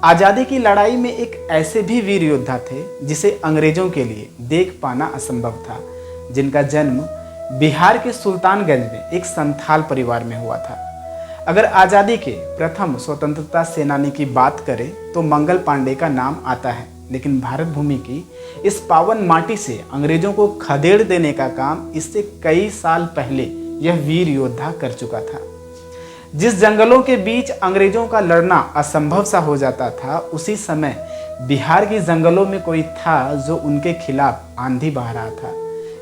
आज़ादी की लड़ाई में एक ऐसे भी वीर योद्धा थे जिसे अंग्रेजों के लिए देख पाना असंभव था, जिनका जन्म बिहार के सुल्तानगंज में एक संथाल परिवार में हुआ था। अगर आज़ादी के प्रथम स्वतंत्रता सेनानी की बात करें तो मंगल पांडे का नाम आता है, लेकिन भारत भूमि की इस पावन माटी से अंग्रेजों को खदेड़ देने का काम इससे कई साल पहले यह वीर योद्धा कर चुका था। जिस जंगलों के बीच अंग्रेजों का लड़ना असंभव सा हो जाता था, उसी समय बिहार के जंगलों में कोई था जो उनके खिलाफ आंधी बहा रहा था।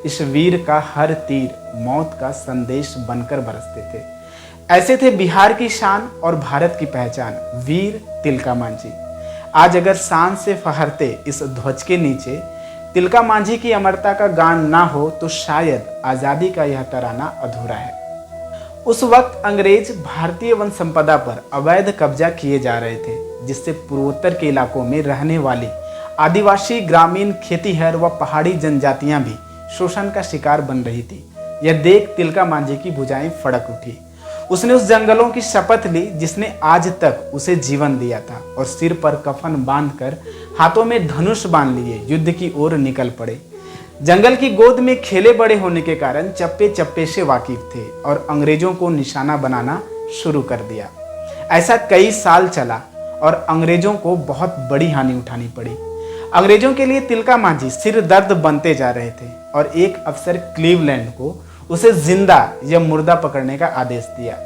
इस वीर का हर तीर मौत का संदेश बनकर बरसते थे। ऐसे थे बिहार की शान और भारत की पहचान, वीर तिलका मांझी। आज अगर शान से फहरते इस ध्वज के नीचे तिलका मांझी की अमरता का गान ना हो तो शायद आज़ादी का यह तराना अधूरा है। उस वक्त अंग्रेज भारतीय वन संपदा पर अवैध कब्जा किए जा रहे थे, जिससे पूर्वोत्तर के इलाकों में रहने वाली आदिवासी, ग्रामीण, खेतीहर व पहाड़ी जनजातियां भी शोषण का शिकार बन रही थी। यह देख तिलका मांझी की भुजाएं फड़क उठी। उसने उस जंगलों की शपथ ली जिसने आज तक उसे जीवन दिया था, और सिर पर कफन बांधकर हाथों में धनुष बांध लिए युद्ध की ओर निकल पड़े। जंगल की गोद में खेले बड़े होने के कारण चप्पे चप्पे से वाकिफ थे और अंग्रेजों को निशाना बनाना शुरू कर दिया। ऐसा कई साल चला और अंग्रेजों को बहुत बड़ी हानि उठानी पड़ी। अंग्रेजों के लिए तिलका मांझी सिर दर्द बनते जा रहे थे और एक अफसर क्लीवलैंड को उसे जिंदा या मुर्दा पकड़ने का आदेश दिया।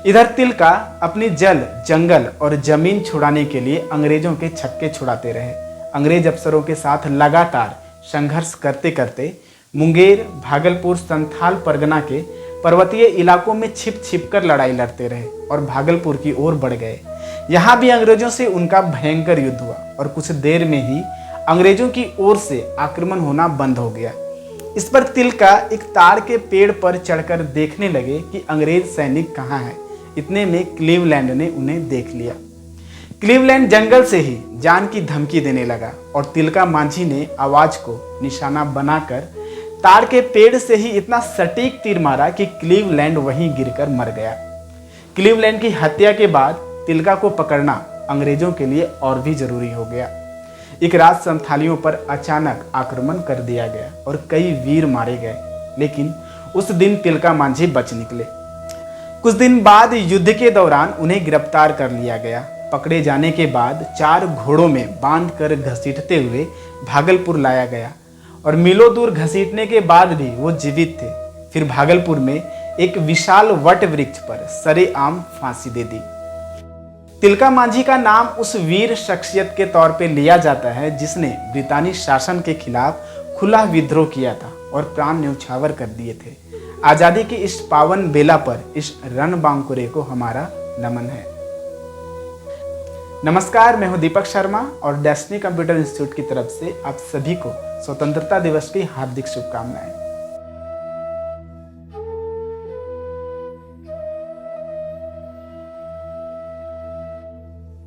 इधर तिलका अपनी जल, जंगल और जमीन छुड़ाने के लिए अंग्रेजों के छक्के छुड़ाते रहे। अंग्रेज अफसरों के साथ लगातार संघर्ष करते करते मुंगेर, भागलपुर, संथाल परगना के पर्वतीय इलाकों में छिप छिप कर लड़ाई लड़ते रहे और भागलपुर की ओर बढ़ गए। यहाँ भी अंग्रेजों से उनका भयंकर युद्ध हुआ और कुछ देर में ही अंग्रेजों की ओर से आक्रमण होना बंद हो गया। इस पर तिलका एक ताड़ के पेड़ पर चढ़कर देखने लगे कि अंग्रेज सैनिक कहाँ हैं। इतने में क्लीवलैंड ने उन्हें देख लिया। क्लीवलैंड जंगल से ही जान की धमकी देने लगा और तिलका मांझी ने आवाज को निशाना बनाकर ताड़ के पेड़ से ही इतना सटीक तीर मारा कि क्लीवलैंड वहीं गिरकर मर गया। क्लीवलैंड की हत्या के बाद तिलका को पकड़ना अंग्रेजों के लिए और भी जरूरी हो गया। एक रात संथालियों पर अचानक आक्रमण कर दिया गया और कई वीर मारे गए, लेकिन उस दिन तिलका मांझी बच निकले। कुछ दिन बाद युद्ध के दौरान उन्हें गिरफ्तार कर लिया गया। पकड़े जाने के बाद 4 घोड़ों में बांधकर घसीटते हुए भागलपुर लाया गया और मीलों दूर घसीटने के बाद भी वो जीवित थे। फिर भागलपुर में एक विशाल वट वृक्ष पर सरेआम फांसी दे दी। तिलका मांझी का नाम उस वीर शख्सियत के तौर पे लिया जाता है जिसने ब्रितानी शासन के खिलाफ खुला विद्रोह किया था और प्राण न्यौछावर कर दिए थे। आज़ादी की इस पावन बेला पर इस रणबांकुरे को हमारा नमन है। नमस्कार, मैं हूं दीपक शर्मा और डेस्टिनी कंप्यूटर इंस्टीट्यूट की तरफ से आप सभी को स्वतंत्रता दिवस की हार्दिक शुभकामनाएं।